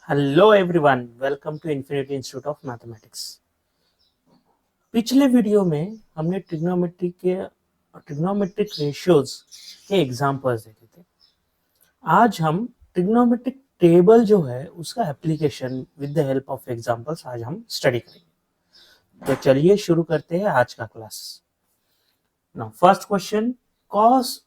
Hello everyone, welcome to infinity institute of mathematics. पिछले video में हमने ट्रिग्नोमेट्रिक रेशियोज के एग्जांपल्स देखे थे। आज हम ट्रिग्नोमेट्रिक टेबल जो है उसका application with the help of examples आज हम स्टडी करेंगे। तो चलिए शुरू करते हैं आज का class. Now first question,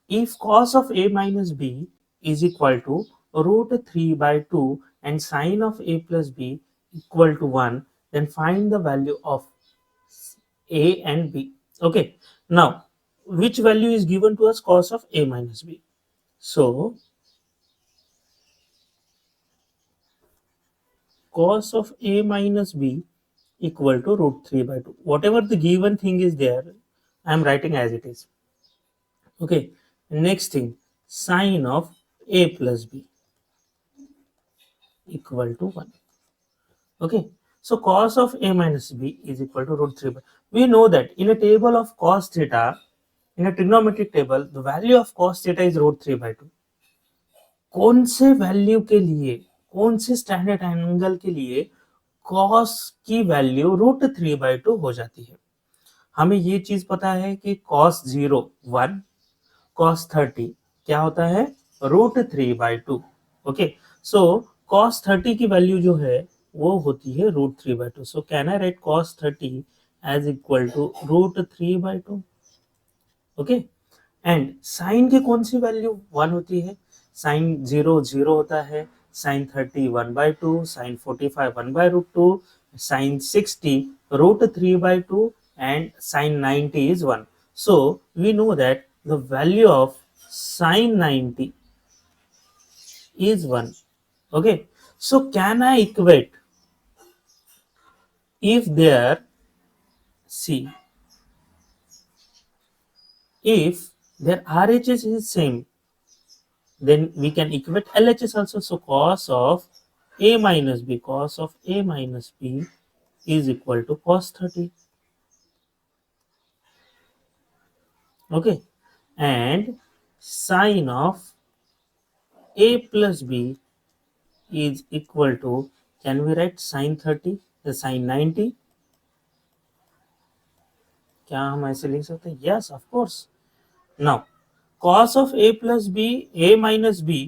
if cos of a minus b is equal to root 3 by 2 and sin of a plus b equal to 1, then find the value of a and b. Okay, now which value is given to us? Cos of a minus b. So cos of a minus b equal to root 3 by 2. Whatever the given thing is there, I am writing as it is. Okay, next thing, sine of a plus b equal to 1. Okay, so cos of a minus b is equal to root 3 by. We know that in a table of cos theta, in a trigonometric table, the value of cos theta is root 3 by 2. कौन से value के लिए, कौन से standard angle के लिए cos की value root 3 by 2 हो जाती है? हमें ये चीज पता है कि cos 0 1, cos 30 क्या होता है? Root 3 by 2. Okay, so cos 30 की वैल्यू जो है वो होती है root 3 by 2. So can I write cos 30 as equal to root 3 by 2. Okay, and sine की कौन सी वैल्यू 1 होती है? साइन 0 0 होता है, sine 30 1 by 2, sine 45 1 by root 2, sine 60 root 3 by 2, and sin 90 is 1. So we know that the value of sin 90 is 1. Okay, so can I equate if there, see, if their RHS is same, then we can equate LHS also. So cos of a minus b, cos of a minus b is equal to cos 30. Okay, and sine of a plus b is equal to, can we write sin 30, the sin 90? क्या हम ऐसे लिख सकते हैं? Yes, of course. Now cos of a plus b, a minus b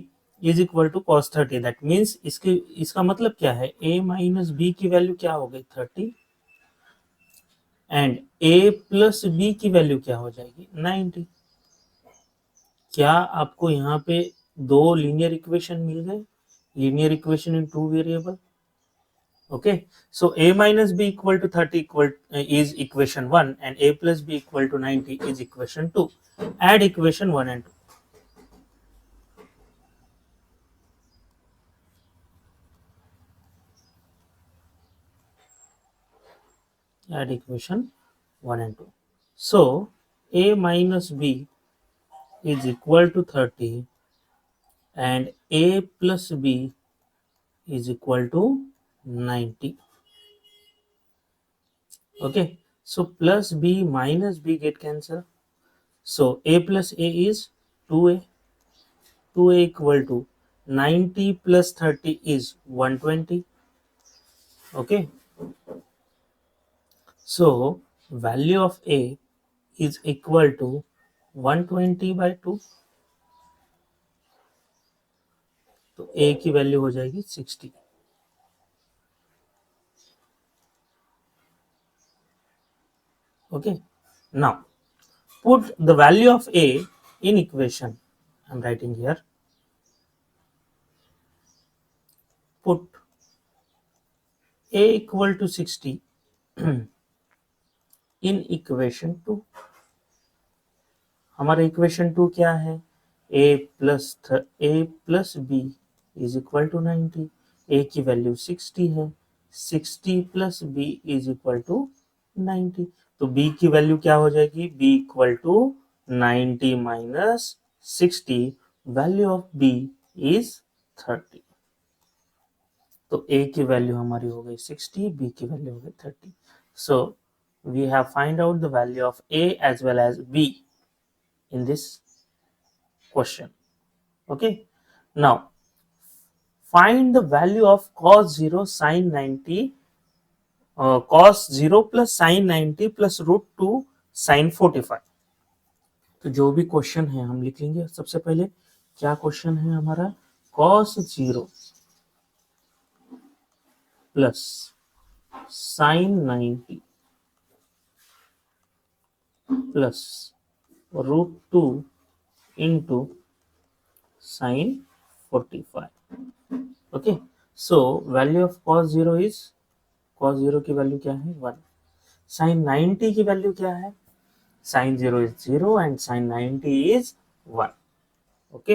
is equal to cos 30. That means इसका मतलब क्या है? a minus b की वैल्यू क्या हो गई? 30, एंड a प्लस b की वैल्यू क्या हो जाएगी? 90. क्या आपको यहाँ पे दो लीनियर इक्वेशन मिल गए? Linear equation in two variable. Okay, so a minus b equal to 30 is equation 1, and a plus b equal to 90 is equation 2. Add equation 1 and 2. Add equation 1 and 2. So a minus b is equal to 30 and a plus b is equal to 90. Okay, so plus b minus b get cancelled. So a plus a is 2a. 2a equal to 90 plus 30 is 120. Okay, so value of a is equal to 120 by 2. तो a की value हो जाएगी 60. Okay, now put the value of a in equation. I'm writing here. Put a equal to 60 in equation 2. हमारा equation 2 क्या है? a plus b is equal to 90. a की value 60 है, 60 plus b is equal to 90. तो b की value क्या हो जाएगी? b equal to 90 minus 60. Value of b is 30. तो a की वैल्यू हमारी हो गई 60, b की वैल्यू हो गई 30. So we have find out the value of a as well as b in this question. Okay, now find the value of cos 0 sin 90 cos 0 plus sin 90 plus √2 sin 45। तो जो भी question है हम लिख लेंगे। सबसे पहले क्या क्वेश्चन है हमारा, cos 0 plus sin 90 plus √2 into sin 45। Okay, so value of cos 0 is, cos 0 की वैल्यू क्या है 1, sin 90 की वैल्यू क्या है, sin 0 is 0 and sin 90 is 1। Okay,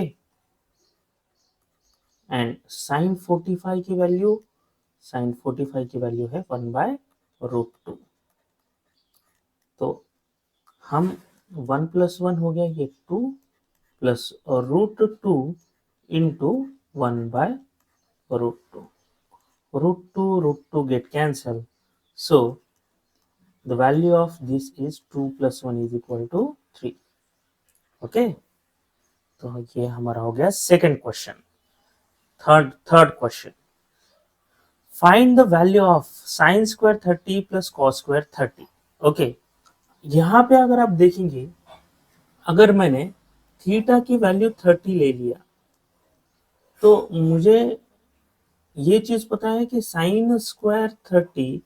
and sin 45 की वैल्यू, sin 45 की वैल्यू है 1/√2। तो हम 1 + 1 हो गया ये 2 plus √2 into 1/√2। √2 get cancelled, so the value of this is 2 + 1 is equal to 3। Okay, तो ये हमारा हो गया second question. Third question, find the value of sin square 30 plus cos square 30। Okay, यहाँ पे अगर आप देखेंगे, अगर मैंने थीटा की वैल्यू 30 ले लिया तो मुझे ये चीज पता है कि sin square 30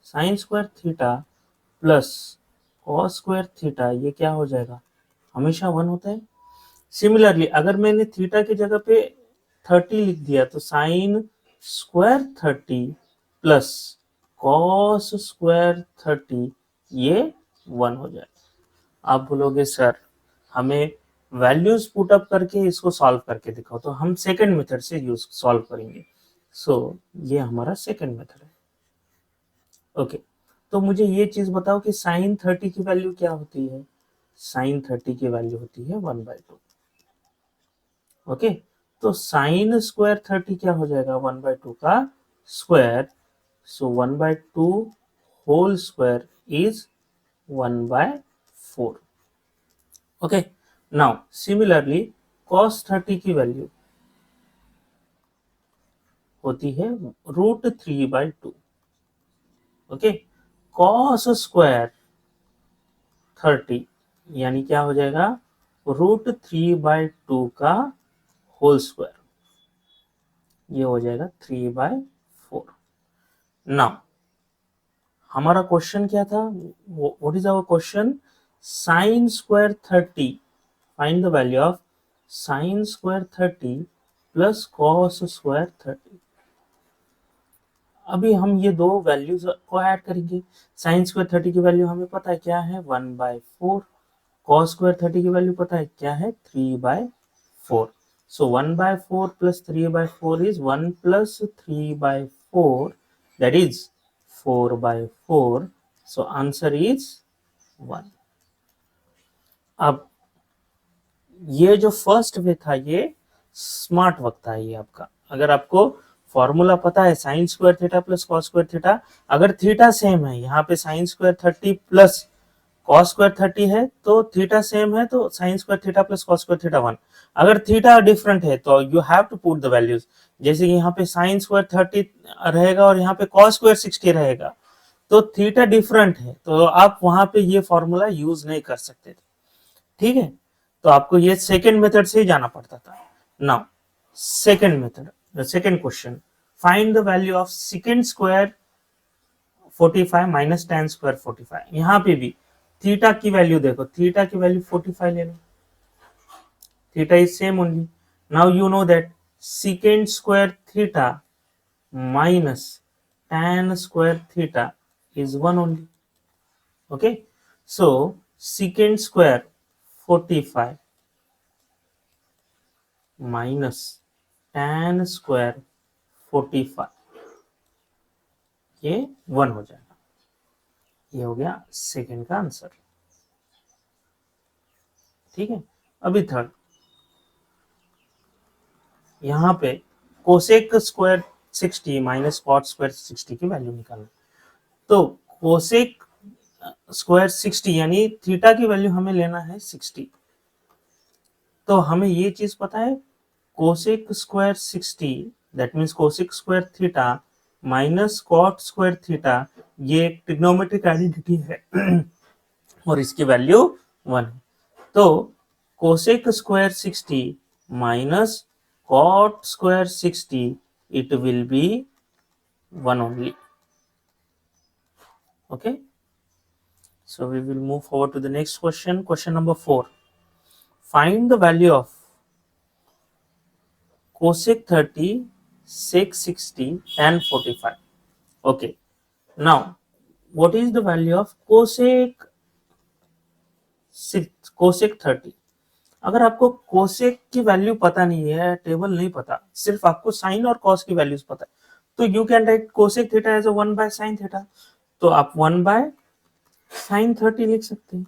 sin square theta plus cos square theta ये क्या हो जाएगा, हमेशा 1 होता है। सिमिलरली अगर मैंने थीटा की जगह पे 30 लिख दिया तो sin square 30 plus cos square 30 ये 1 हो जाएगा। आप बोलोगे सर हमें वैल्यूज पुट अप करके इसको सॉल्व करके दिखाओ, तो हम सेकंड मेथड से यूज सॉल्व करेंगे। सो ये हमारा सेकंड मेथड है। ओके, तो मुझे ये चीज बताओ कि sin 30 की वैल्यू क्या होती है, sin 30 की वैल्यू होती है 1/2। ओके, तो sin स्क्वायर 30 क्या हो जाएगा 1/2 का square, so 1/2 whole square is 1/4। Okay, now similarly cos 30 की वैल्यू होती है √3/2। ओके, cos स्क्वायर 30 यानी क्या हो जाएगा √3/2 का होल स्क्वायर, ये हो जाएगा 3/4। नाउ हमारा क्वेश्चन क्या था, what is our question, sin square 30, find the value of sin square 30 plus cos square 30। अभी हम ये दो वैल्यूज को ऐड करेंगे। sin स्क्वायर 30 की वैल्यू हमें पता है क्या है 1/4, cos स्क्वायर 30 की वैल्यू पता है क्या है 3/4। सो 1/4 plus 3/4 is 1 plus 3/4, that is 4/4। So answer is 1। अब ये जो फर्स्ट वे था ये स्मार्ट वर्क था ये आपका। अगर आपको फॉर्मूला पता है sin square theta plus cos square theta, अगर थीटा सेम है, यहाँ पे sin square 30 plus cos square 30 है तो थीटा सेम है तो sin square theta plus cos square theta 1। अगर थीटा डिफरेंट है तो you have to put the values, जैसे कि यहाँ पे sin स्क्वायर 30 रहेगा और यहाँ पे cos स्क्वायर 60 रहेगा, तो थीटा डिफरेंट है तो आप वहां पे ये फॉर्मूला यूज नहीं कर सकते थे। ठीक है, तो आपको ये सेकेंड मेथड से ही जाना पड़ता था। Now second method, the second question, find the value of second square 45 minus tan square 45। यहाँ पे भी थीटा की वैल्यू देखो, थीटा की वैल्यू 45 ले लो, theta is same only. Now you know that second square theta minus tan square theta is 1 only. Okay, so second square 45 minus tan square 45 ये 1 हो जाएगा। ये हो गया सेकेंड का आंसर। ठीक है, अभी थर्ड, यहां पे cosec square 60 minus cot square 60 की वैल्यू निकालना। तो कोसेक स्क्वायर 60 यानी थीटा की वैल्यू हमें लेना है 60। तो हमें ये चीज पता है cosec square 60 that means cosec square theta minus cot square theta, ये एक ट्रिग्नोमेट्रिक आइडेंटिटी है और इसकी वैल्यू 1 है। तो cosec square 60 minus cot square 60 it will be 1 only. Okay, so we will move forward to the next question. Question number 4. Find the value of cosec 30, sec 60, tan 45. Okay, now what is the value of cosec 30? अगर आपको cosec की value पता नहीं है, table नहीं पता, सिर्फ आपको साइन और कॉस की वैल्यूज पता है, तो you can write cosec theta as a 1 by sine theta, तो आप 1 बाय साइन 30 लिख सकते हैं।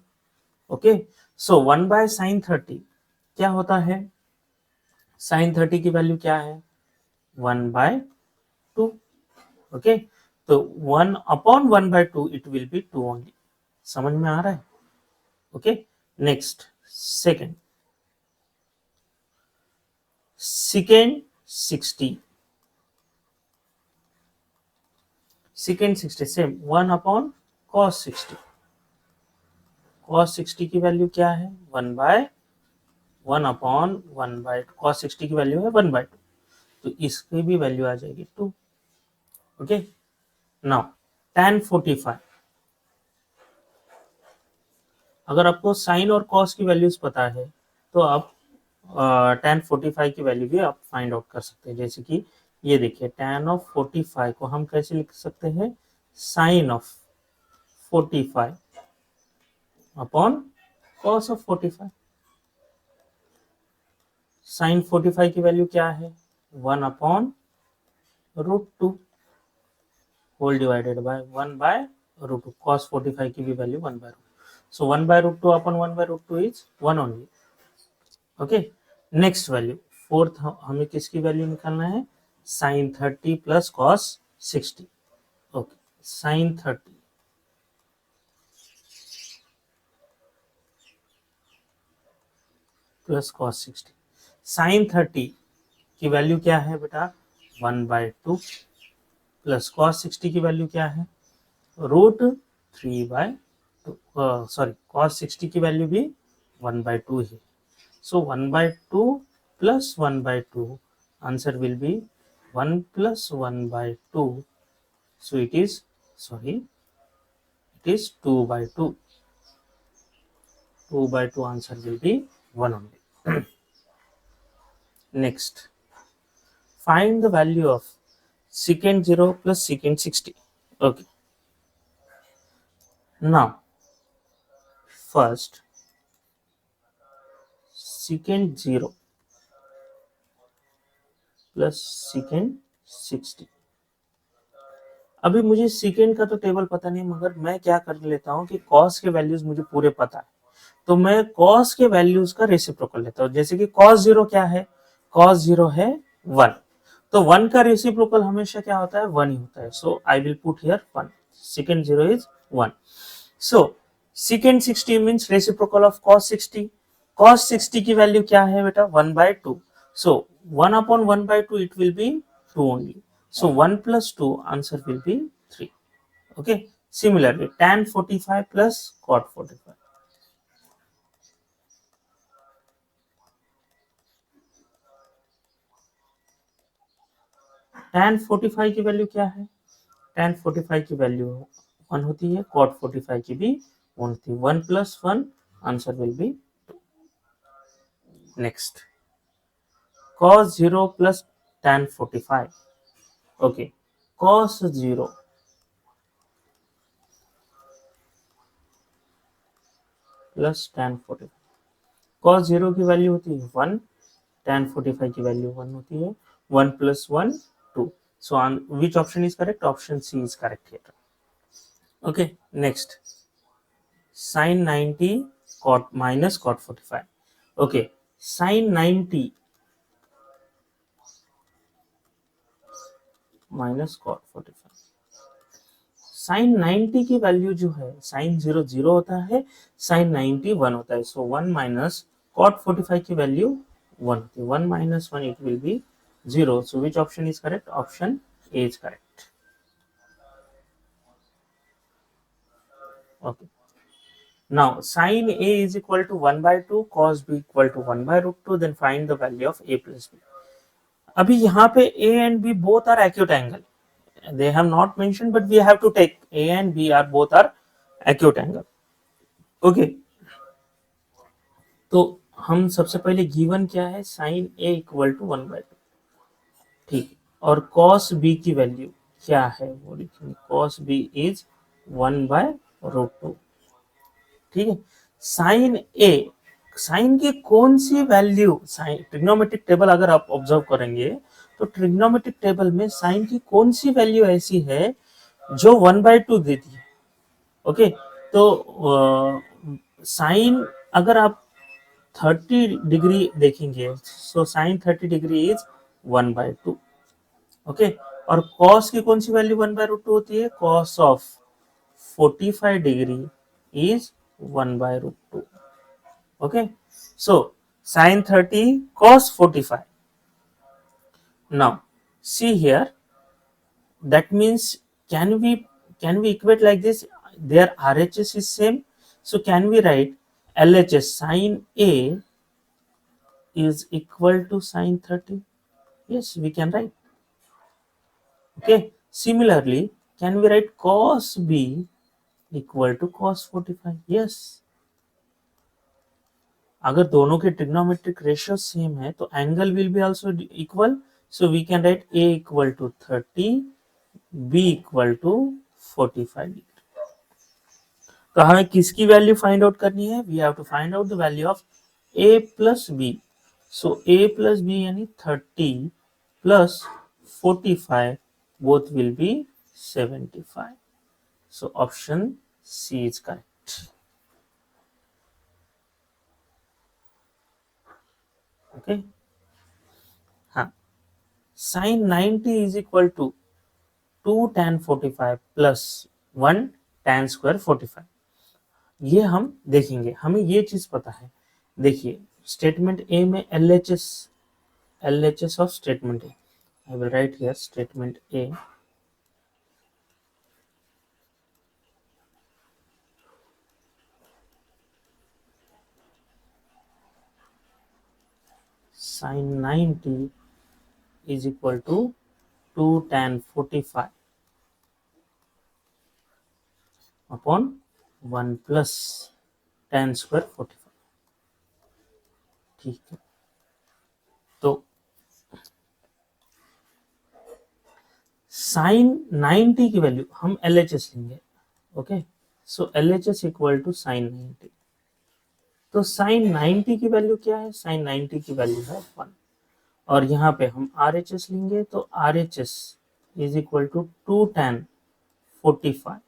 ओके, सो 1 बाय साइन 30 क्या होता है? साइन 30 की वैल्यू क्या है? 1 बाय 2। ओके, तो 1 upon 1 by 2 it will be 2 only. समझ में आ रहा है? Okay, next second, secant 60, secant 60 same 1 upon cos 60, cos 60 की वैल्यू क्या है? 1 बाय 1 अपॉन 1 बाय cos 60 की वैल्यू है 1 बाय 2, तो इसकी भी वैल्यू आ जाएगी 2। ओके, नाउ tan 45, अगर आपको साइन और कॉस की वैल्यूज पता है तो आप tan 45 की वैल्यू भी आप फाइंड आउट कर सकते हैं। जैसे कि ये देखिए, tan ऑफ 45 को हम कैसे लिख सकते हैं? Sine of 45 upon cos of 45। Sine 45 की वैल्यू क्या है? 1 upon root 2 whole divided by 1 by root 2। Cos 45 की भी value 1 by root, so 1 by root 2 upon 1 by root 2 is 1 only. Okay, next value fourth, हमें किसकी वैल्यू निकालना है? Sine 30 plus cos 60। Okay, sine 30 plus cos 60, sign 30 की value क्या है बेटा? 1 बाय 2 प्लस कॉस 60 की वैल्यू क्या है? Root 3 bye 2। सॉरी, कॉस 60 की वैल्यू भी 1 बाय 2 है, so 1 by 2 plus 1 by 2, answer will be 1 plus 1 by 2, so it is 2 by 2, 2 by 2 answer will be 1 only. Next, find the value of secant 0 plus secant 60. Okay, now first secant 0 plus secant 60, अभी मुझे सीकेंड का तो table पता नहीं, मगर मैं क्या कर लेता हूँ कि कॉस के वैल्यूज मुझे पूरे पता है, तो मैं कॉस के वैल्यूज का रेसिप्रोकल लेता हूँ। जैसे कि कॉस 0 क्या है? कॉस 0 है 1, तो 1 का रेसिप्रोकल हमेशा क्या होता है? 1 ही होता है, so I will put here 1, second 0 is 1। So second 60 means reciprocal of cos 60, cos 60 की वैल्यू क्या है बेटा? 1 by 2, so 1 upon 1 by 2 it will be 2 only, so 1 plus 2 answer will be 3. Okay, similarly tan 45 plus cot 45, tan 45 की value क्या है? tan 45 की value 1 होती है, cot 45 की भी 1 होती है, 1 plus 1 answer will be 2. Next, cos 0 plus tan 45. Okay, cos 0 plus tan 45, cos 0 की वैल्यू होती है 1, tan 45 की वैल्यू 1 होती है, 1 plus 1 2, so on which option is correct? Option C is correct here. Okay, next, sin 90 cot minus cot 45. Okay, sin 90 minus cot 45, sign 90 की value जो है, sign 0 0 होता है, साइन 90 1 होता है, सो 1 माइनस कॉट 45 की वैल्यू 1 होती है, 1 minus 1 it will be 0. So which option is correct? Option A is correct. Okay, now sin A is equal to 1 by 2, cos B equal to 1 by root 2, then find the value of A plus B. अभी यहाँ पे A and B both are acute angle. They have not mentioned, but we have to take A and B are both are acute angle. Okay, तो हम सबसे पहले given क्या है, sine A equal to 1 by 2, ठीक, और cos B की value क्या है वो लिखेंगे, cos B is 1 by root 2, ठीक है। साइन A, साइन की कौन सी वैल्यू, साइन ट्रिग्नोमेट्रिक टेबल अगर आप ऑब्जर्व करेंगे तो ट्रिग्नोमेट्रिक टेबल में साइन की कौन सी वैल्यू ऐसी है जो 1 बाई 2 देती है। ओके, तो साइन अगर आप 30 डिग्री देखेंगे, so sine 30 degree is 1 by 2। Okay, और कॉस की कौन सी वैल्यू 1 बाय रूट 2 होती है, cos of 45 degree is 1 by root 2। Okay, so sine 30 cos 45. Now see here, that means can we equate like this, their RHS is same, so can we write LHS sin A is equal to sin 30? Yes, we can write. Okay, similarly can we write cos B equal to cos 45? Yes, अगर दोनों के trigonometric ratio same है तो angle will be also equal, so we can write A equal to 30, B equal to 45 degree. तो हमें किसकी value find out करनी है, we have to find out the value of A plus B। So A plus B यानी 30 plus 45, both will be 75. So option C is correct. Okay, हाँ, sin 90 is equal to 2 tan 45 plus 1 tan square 45। ये हम देखेंगे, हमें ये चीज पता है। देखिए स्टेटमेंट ए में LHS of statement A, I will write here statement A, sin 90 is equal to 2 tan 45 upon 1 plus tan square 45, ठीक है। तो साइन 90 की वैल्यू हम LHS लेंगे। Okay, so LHS equal to sine 90, तो साइन 90 की value क्या है, साइन 90 की वैल्यू है 1, और यहाँ पे हम RHS लेंगे तो RHS is equal to 2 tan 45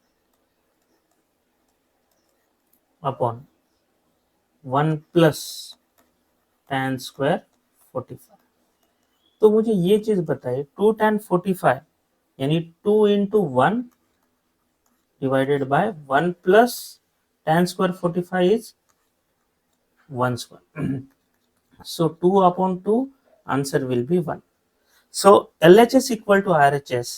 upon 1 plus tan square 45। तो मुझे ये चीज बताइए, 2 tan 45 यानी 2 into 1 divided by 1 plus tan square 45 is 1 square, so 2 upon 2, answer will be 1. So LHS equal to RHS,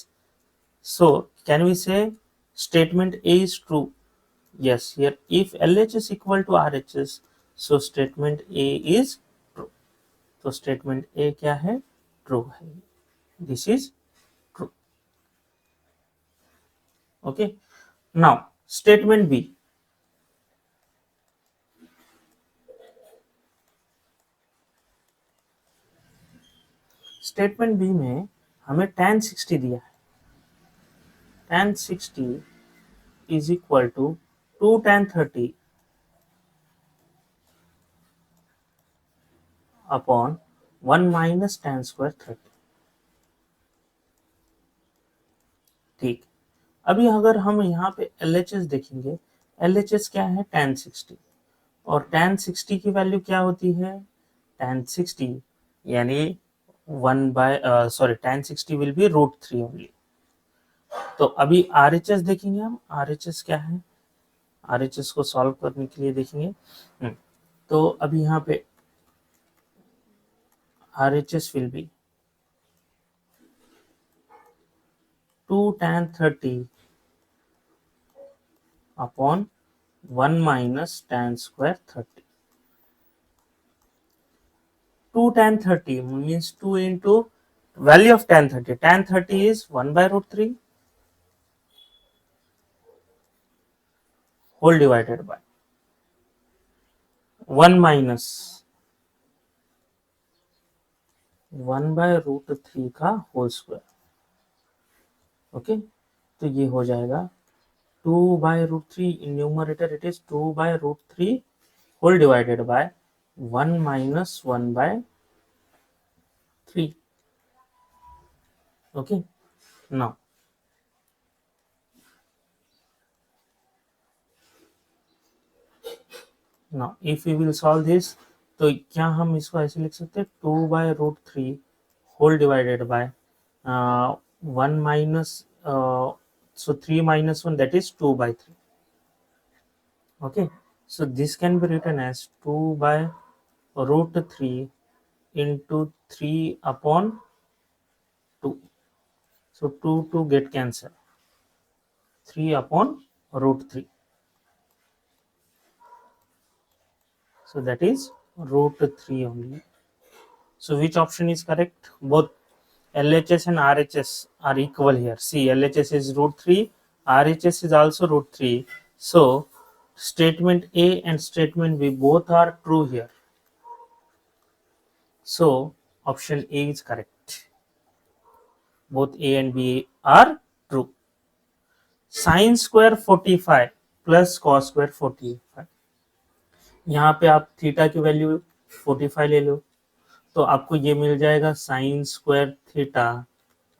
so can we say statement A is true? Yes, here if LHS equal to RHS, so statement A is true. तो statement A क्या है, true है, this is true. Okay, now statement B, statement B में हमें tan 60 दिया है, tan 60 is equal to 2 tan 30 upon 1 minus tan square 30, ठीक। अभी अगर हम यहाँ पे LHS देखेंगे, LHS क्या है, tan 60, और tan 60 की वैल्यू क्या होती है, tan 60 यानी 1 by tan 60 will be √3 only. तो अभी RHS देखेंगे हम, RHS क्या है, RHS को सॉल्व करने के लिए देखेंगे। तो अभी यहाँ पे RHS will be 2 tan 30 upon 1 minus tan square 30. 2 tan 30 means 2 into value of tan 30. Tan 30 is 1 by root 3 whole divided by 1 minus 1 by root 3 का होल स्क्वायर. ओके, तो ये हो जाएगा 2 by root 3 in numerator it is 2 by root 3 whole divided by 1 minus 1 by 3. Okay, now if we will solve this, तो क्या हम इसको ऐसे लिख सकते हैं 2 by root 3 whole divided by 1 minus so 3 minus 1 that is 2 by 3. Okay, so this can be written as 2 by root 3 into 3 upon 2. So 2 get cancelled. 3 upon root 3. So that is root 3 only. So which option is correct? Both LHS and RHS are equal here. See, LHS is root 3, RHS is also root 3. So statement A and statement B both are true here. So option A is correct. Both A and B are true. Sin square 45 plus cos square 45. यहाँ पे आप theta की value 45 ले लो तो आपको ये मिल जाएगा sine square theta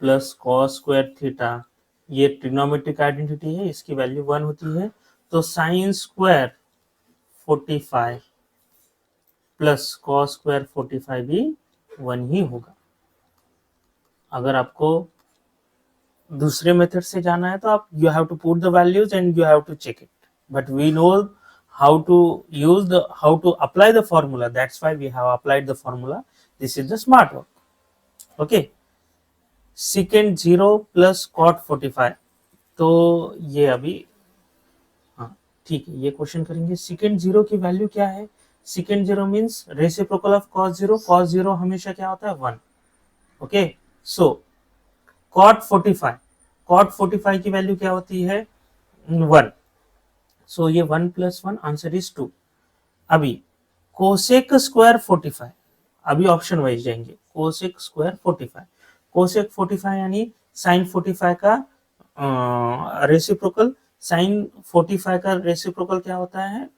plus cos square theta. ये ट्रिग्नोमेट्रिक आइडेंटिटी है, इसकी वैल्यू 1 होती है. तो sine square 45 plus cos square 45 भी 1 ही होगा. अगर आपको दूसरे मेथड से जाना है तो आप you have to put the values and you have to check it. But we know how to apply the formula. That's why we have applied the formula. This is the smart work. Okay, secant 0 plus cot 45. तो ये अभी हाँ ठीक है, ये question करेंगे. secant 0 की value क्या है? secant 0 means reciprocal of cos 0. cos 0 हमेशा क्या होता है 1. ओके, सो cot 45 की वैल्यू क्या होती है 1. सो ये 1 प्लस 1 आंसर इज 2. अभी कोसेक स्क्वायर 45, अभी ऑप्शन वाइज जाएंगे. कोसेक स्क्वायर 45, कोसेक 45 यानी साइन 45 का रेसिप्रोकल. साइन 45 का रेसिप्रोकल क्या होता है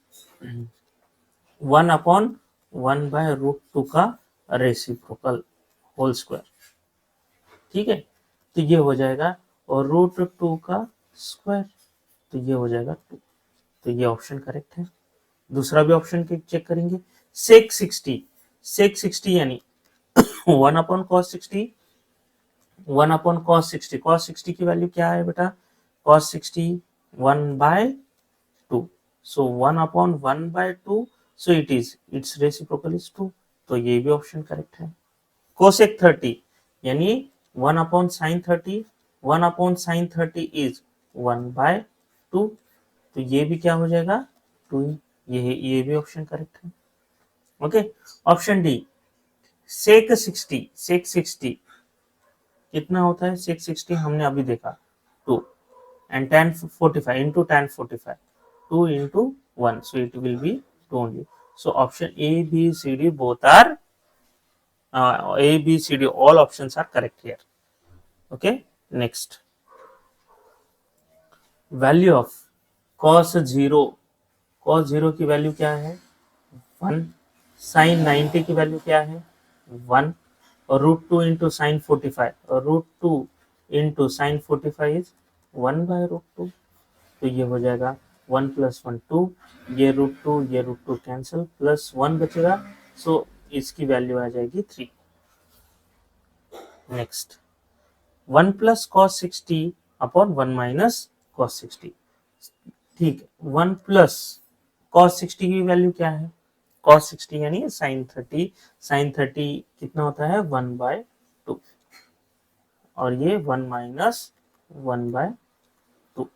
1 अपॉन 1 बाय रूट 2 का रेसिप्रोकल होल स्क्वायर. ठीक है, तो ये हो जाएगा और रूट 2 का स्क्वायर, तो ये हो जाएगा 2. तो ये ऑप्शन करेक्ट है. दूसरा भी ऑप्शन चेक करेंगे. सेक 60 यानी 1 upon cos 60. 1 upon cos 60. Cos 60 की वैल्यू क्या है बेटा? Cos 60 1 by 2. So 1 upon 1 by 2. So its reciprocal is 2. तो ये भी ऑप्शन करेक्ट है. कोसेक 30 यानी 1 upon sine 30. 1 upon sine 30 is 1 by 2. तो ये भी क्या हो जाएगा 2. ये भी ऑप्शन करेक्ट है. ओके, ऑप्शन डी सेक 60 कितना होता है? सेक 60 हमने अभी देखा 2 and tan 45 into tan 45 2 into 1, so it will be 2 only. So option A, B, C, D both are A, B, C, D all options are correct here. Okay, next value of cos 0 की value क्या है 1. Sign 90 की value क्या है 1. और root 2 into sine 45 और root 2 into sine 45 is 1 by root 2. तो ये हो जाएगा 1 प्लस 1 2. ये रूट 2 कैंसिल प्लस 1 बचेगा. सो इसकी वैल्यू आ जाएगी 3. Next 1 plus cos 60 upon 1 minus cos 60. ठीक है, 1 प्लस कॉस 60 की वैल्यू क्या है cos 60 यानी sin 30, sin 30 कितना होता है 1/2 और ये 1 माइनस 1/2,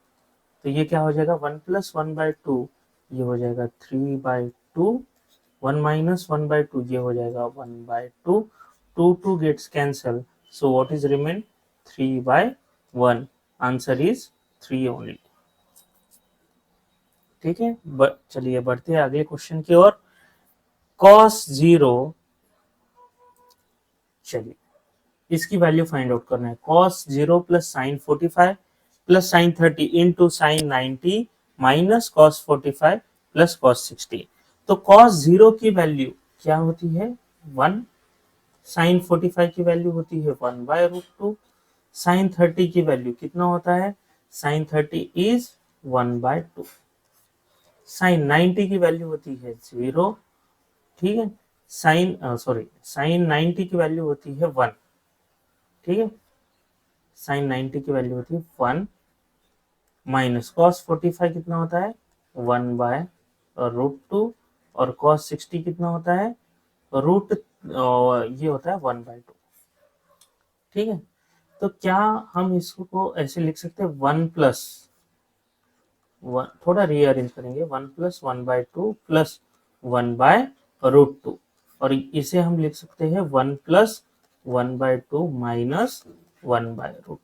तो ये क्या हो जाएगा 1 प्लस 1/2, ये हो जाएगा 3/2, 1 माइनस 1/2 ये हो जाएगा 1/2, 2 gets cancel, so what is remain 3/1, answer is 3 only. ठीक है, चलिए बढ़ते हैं अगले क्वेश्चन की ओर। cos 0, चलिए इसकी वैल्यू फाइंड आउट करना है। cos 0 plus sign 45 plus sign 30 into sine 90 minus cos 45 plus cos 60। तो cos 0 की वैल्यू क्या होती है 1, साइन 45 की वैल्यू होती है 1/√2, साइन 30 की वैल्यू कितना होता है, साइन 30 इज 1/2, साइन 90 की वैल्यू होती है 0, ठीक है, साइन 90 की वैल्यू होती है 1, ठीक है, साइन 90 की वैल्यू होती है 1 माइनस cos 45 कितना होता है 1/√2 और cos 60 कितना होता है रूट ये होता है 1/2, ठीक है। तो क्या हम इसको ऐसे लिख सकते हैं 1 प्लस थोड़ा रीअरेंज करेंगे 1 प्लस 1/2 प्लस 1/√2 और इसे हम लिख सकते हैं 1 प्लस 1/2 माइनस 1/√2,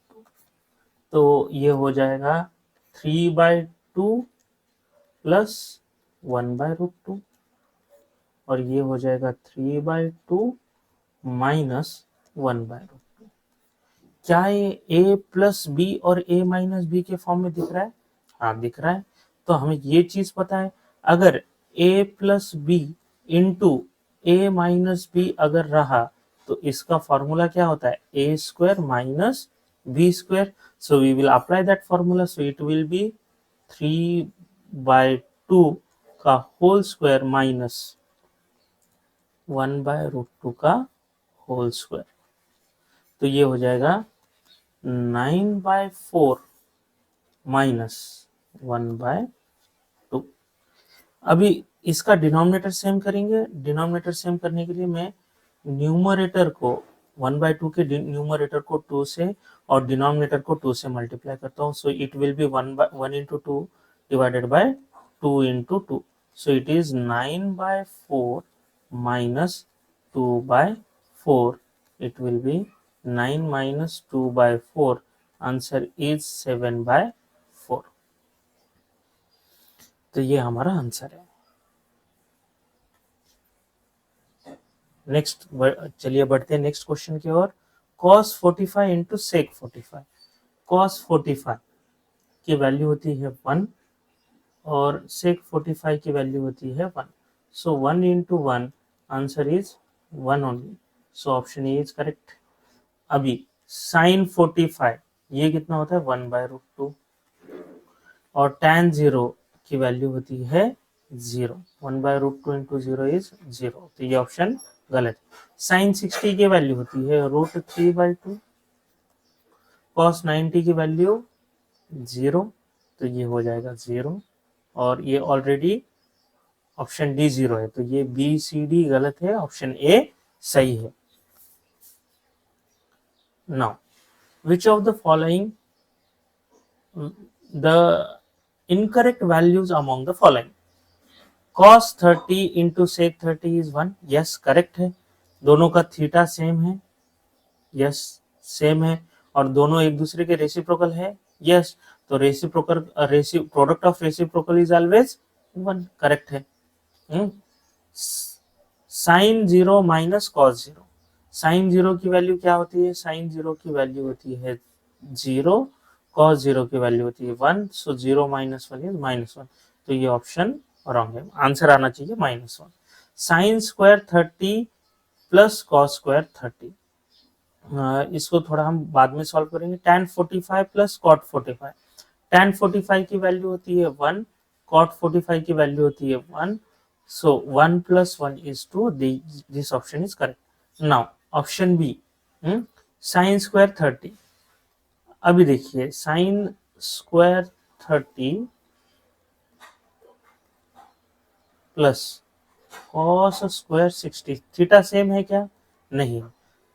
तो ये हो जाएगा 3/2 प्लस 1/√2 और ये हो जाएगा 3/2 माइनस 1/√2। क्या ये a प्लस बी और a माइनस बी के फॉर्म में दिख रहा है? हाँ दिख रहा है। तो हमें ये चीज पता है, अगर a plus B into a minus B अगर रहा तो इसका फॉर्मूला क्या होता है a square minus B square, so we will apply that formula, so it will be 3/2 का होल स्क्वायर माइनस 1/√2 का होल स्क्वायर, तो ये हो जाएगा 9/4 माइनस 1/2। अभी इसका डिनोमिनेटर सेम करेंगे, डिनोमिनेटर सेम करने के लिए मैं न्यूमरेटर को 1/2 के न्यूमरेटर को 2 से और डिनोमिनेटर को 2 से मल्टीप्लाई करता हूँ, सो it will B 1 into 2 divided by 2 into 2, so it is 9/4 minus 2/4, it will be 9 minus 2/4, answer is 7/4, तो ये हमारा आंसर है। नेक्स्ट चलिए बढ़ते हैं नेक्स्ट क्वेश्चन की ओर। cos 45 इंटू sec 45, cos 45 की वैल्यू होती है 1 और sec 45 की वैल्यू होती है 1, सो 1 into 1, answer is 1 only, so option A is correct. अभी sin 45 ये कितना होता है 1/√2 और tan 0 की वैल्यू होती है 0, 1/√2 into 0 इज 0, तो ये ऑप्शन गलत। sin 60 की वैल्यू होती है √3/2, cos 90 की वैल्यू 0, तो ये हो जाएगा 0 और ये ऑलरेडी ऑप्शन डी 0 है, तो ये बी सी डी गलत है, ऑप्शन ए सही है। Now which of the following the incorrect values among the following, cos 30 into sec 30 is 1, yes correct है, दोनों का थीटा सेम है, yes सेम है और दोनों एक दूसरे के रेसिप्रोकल है, yes, तो reciprocal product of reciprocal is always 1, correct है। साइन 0 माइनस कॉस 0, साइन 0 की वैल्यू क्या होती है, साइन 0 की वैल्यू होती है 0, cos 0 की वैल्यू होती है 1, सो 0 माइनस 1 इज -1, तो ये ऑप्शन रॉन्ग है, आंसर आना चाहिए -1। Sine square 30 plus cos square 30, इसको थोड़ा हम बाद में सॉल्व करेंगे। tan 45 प्लस cot 45, tan 45 की वैल्यू होती है 1, cot 45 की वैल्यू होती है 1, so 1 plus 1 is 2, this option is correct। now option B, sin square 30, अभी देखिए sin square 30 plus cos square 60, theta same है क्या? नहीं,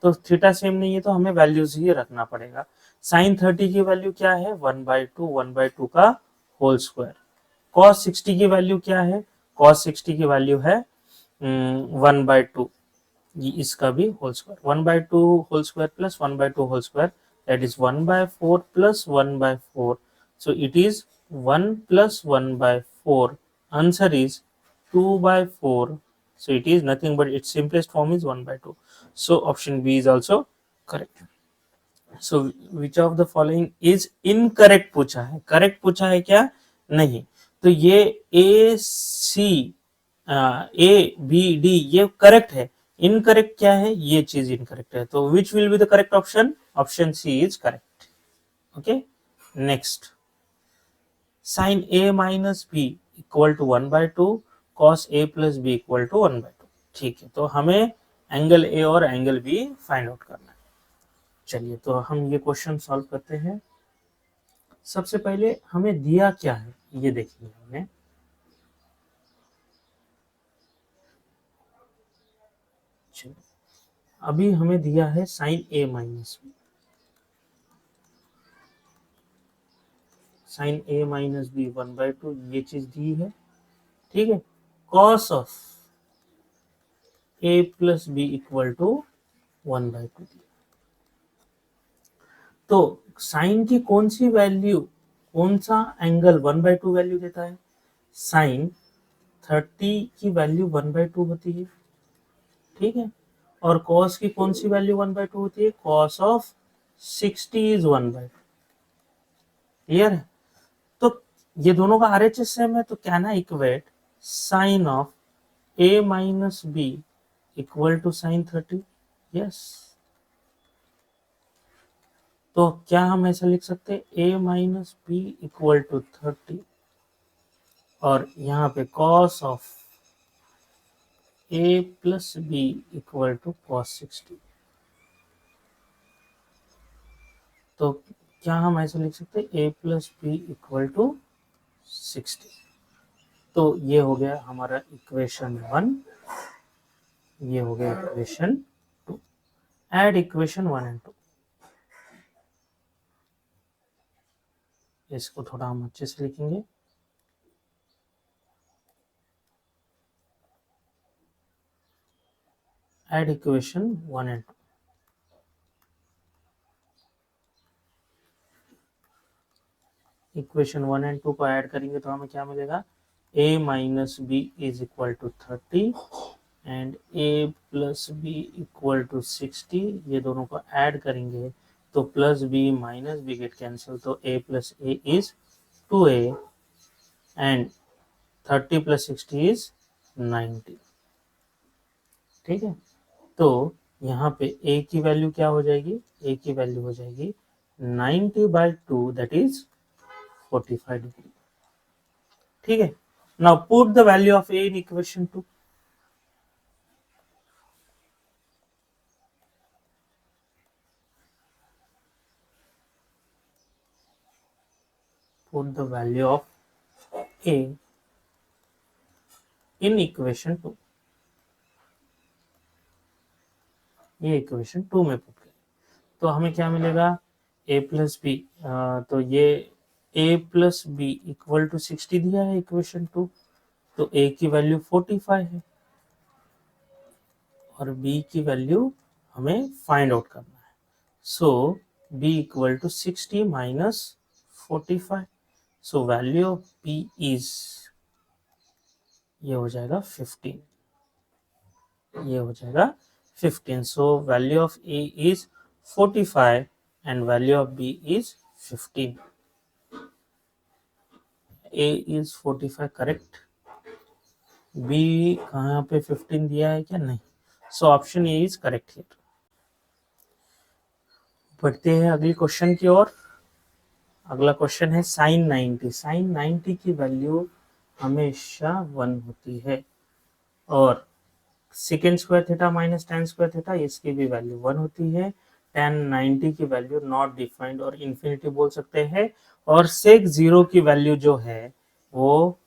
तो थीटा सेम नहीं है तो हमें वैल्यूज ही रखना पड़ेगा। साइन 30 की वैल्यू क्या है? 1/2 का होल स्क्वायर। कॉस 60 की वैल्यू क्या है? कॉस 60 की वैल्यू है 1/2, ये इसका भी whole square. 1/2 whole square plus 1/2 whole square, that is 1/4 plus 1/4, so it is 1 plus 1/4, answer is 2/4, so it is nothing but its simplest form is 1/2, so option B is also correct. So which of the following is incorrect पूछा है, correct पूछा है क्या? नहीं, तो ये A C A B D ये correct है, इनकरेक्ट क्या है? ये चीज इनकरेक्ट है, तो which will be the correct option? Option C is correct. Okay, next, sine A minus B equal to 1/2, cos A plus B equal to 1/2। ठीक है, तो हमें एंगल ए और एंगल बी फाइंड आउट करना है। चलिए, तो हम ये क्वेश्चन सॉल्व करते हैं। सबसे पहले हमें दिया क्या है ये देखेंगे हमने। चलिए, अभी हमें दिया है sine A minus B, sine A minus B 1/2 ये चीज दी है। ठीक है, cos of A plus B equal to 1/2। तो साइन की कौन सी वैल्यू, कौन सा एंगल 1/2 वैल्यू देता है? साइन 30 की वैल्यू 1/2 होती है। ठीक है, और कॉस की कौन सी वैल्यू 1/2 होती है? Cos of 60 is 1/2। क्लियर है? तो ये दोनों का आरएचएस सेम है, तो कहना equate sine of A minus B equal to sine 30। Yes, तो क्या हम ऐसा लिख सकते हैं? A minus B equal to 30, और यहाँ पे cos of A plus B equal to cos 60। तो क्या हम ऐसे लिख सकते हैं? A plus B equal to 60। तो ये हो गया हमारा इक्वेशन 1, ये हो गया इक्वेशन 2। ऐड इक्वेशन 1 एंड 2, इसको थोड़ा हम अच्छे से लिखेंगे। Add equation 1 and 2, equation 1 and 2 को ऐड करेंगे तो हमें क्या मिलेगा? a minus B is equal to 30 and a plus B equal to 60। ये दोनों को ऐड करेंगे तो plus B minus B get cancel, तो a plus A is 2a and 30 plus 60 is 90। ठीक है, तो यहाँ पे a की वैल्यू क्या हो जाएगी? a की वैल्यू हो जाएगी 90/2, दैट इज 45 डिग्री। ठीक है, now put the value of a in equation 2। put the value of a in equation 2, ये इक्वेशन 2 में पुट करें तो हमें क्या मिलेगा? a प्लस बी, तो ये a plus B equal to 60 दिया है इक्वेशन 2, तो a की वैल्यू 45 है और b की वैल्यू हमें फाइंड आउट करना है। So b equal to 60 minus 45, so value of b is, ये हो जाएगा 15, ये हो जाएगा 15। So value of a is 45 and value of b is 15. a is 45 correct, b कहाँ पे 15 दिया है क्या? नहीं, so option A is correct here. बढ़ते हैं अगली क्वेश्चन की ओर। अगला क्वेश्चन है साइन 90। साइन 90 की वैल्यू हमेशा 1 होती है, और second square theta minus tan square theta इसकी भी वैल्यू 1 होती है। tan 90 की वैल्यू नॉट डिफाइंड और इन्फिनिटी बोल सकते हैं, और sec 0 की वैल्यू जो है वो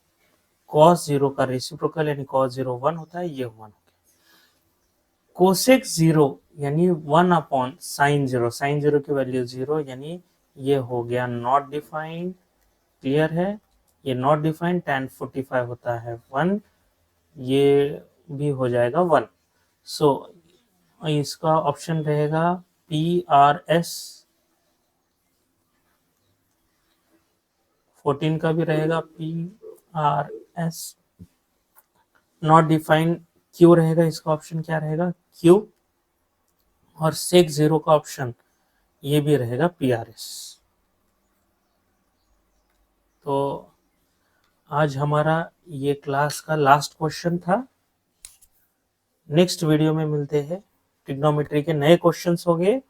cos 0 का रेसिप्रोकल यानी cos 0 1 होता है, ये 1 हो गया। कोसेक 0 यानी 1 अपॉन साइन 0, साइन 0 की वैल्यू 0 यानी ये हो गया नॉट डिफाइंड। क्लियर है, ये नॉट डिफाइंड। tan 45 होता है 1, ये भी हो जाएगा 1। सो इसका ऑप्शन रहेगा PRS। 14 का भी रहेगा PRS। नॉट डिफाइंड Q रहेगा, इसका ऑप्शन क्या रहेगा Q। और सेक 0 का ऑप्शन ये भी रहेगा PRS। तो आज हमारा ये क्लास का लास्ट क्वेश्चन था। नेक्स्ट वीडियो में मिलते हैं, ट्रिग्नोमेट्री के नए क्वेश्चंस होंगे।